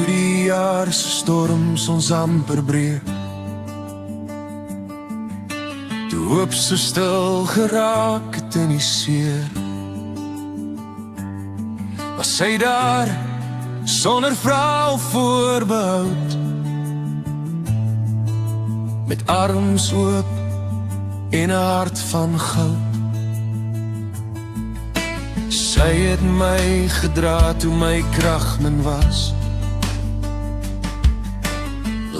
Toe die jaar se storms ons amper breek, toe hoop so stil geraak het in die seer, was sy daar sonder vrou voorbehoud, met arms oop en 'n hart van goud. Sy het my gedra toe my krag min was,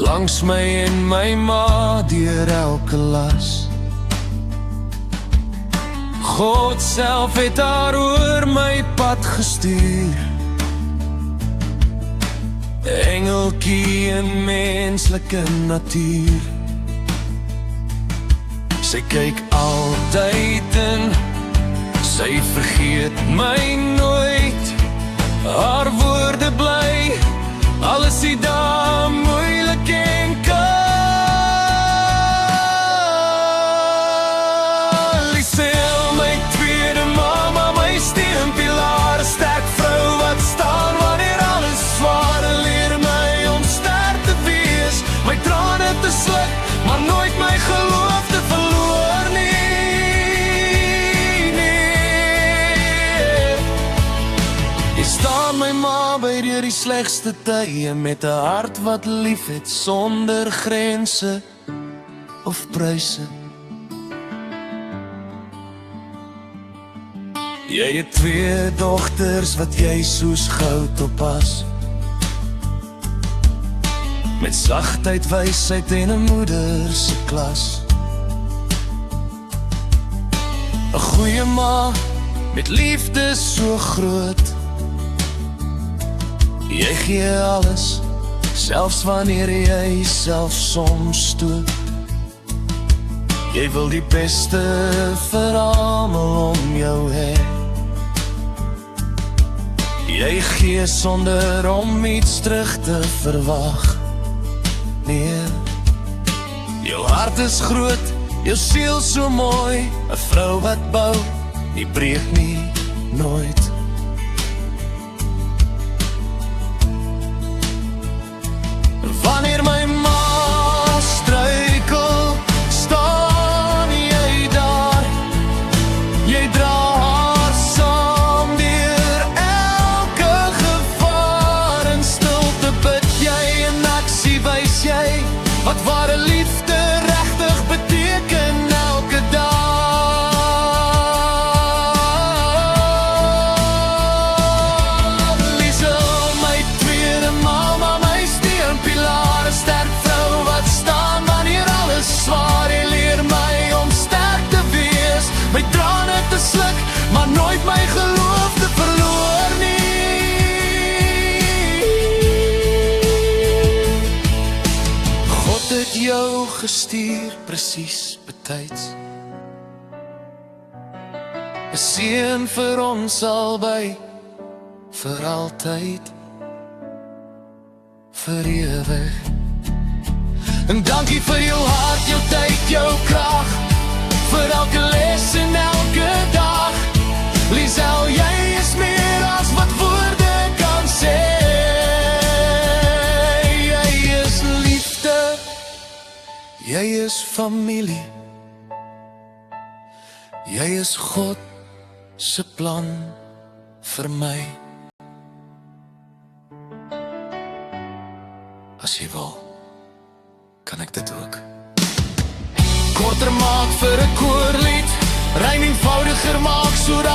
langs my en my ma deur elke las. God self het haar oor my pad gestuur, engeltjie in menslike natuur. Sy kyk altyd in, sy vergeet my nooit. Haar woorde bly, al is die dae moeilik en kaal. Lisel, my tweede mama, my steunpilaar, 'n sterk vrou wat staan wanneer alles swaar. Leer my om sterk te wees, my trane te sluk, maar nooit my geloof te verloor nie. Jy staan my ma by deur die slegste tye, met 'n hart wat lief het sonder grense of pryse. Jy het 2 dogters wat jy soos goud oppas, met sagtheid, wysheid en 'n moeder se klas. 'n Goeie ma met liefde so groot, jy gee alles, selfs wanneer jy self soms stoot. Jy wil die beste vir almal om jou hê, jy gee sonder om iets terug te verwag. Nee, jou hart is groot, jou siel so mooi, 'n vrou wat bou, die breek nie nooit. Wanneer my ma struikel, staan jy daar. Jy dra haar saam deur elke gevaar. In stilte bid jy, in aksie wys jy wat ware liefde regtig beteken elke dag. Liesel, my tweede mama, my steunpilaar, 'n sterk vrou wat staan wanneer alles swaar. Jy leer my om sterk te wees, my trane te sluk, maar nooit my geloof te verloor nie. God het jou gestuur presies betyds, 'n seën vir ons albei, vir altyd, vir ewig. En dankie vir jou hart, jou tyd, jou krag, vir elke les en elke dag. Lisel, jy is meer as wat woorde kan sê. Jy is liefde, jy is familie, jy is God se plan vir my. As jy wil, kan ek dit ook. Korter maak vir 'n koorlied, rym eenvoudiger maak sodat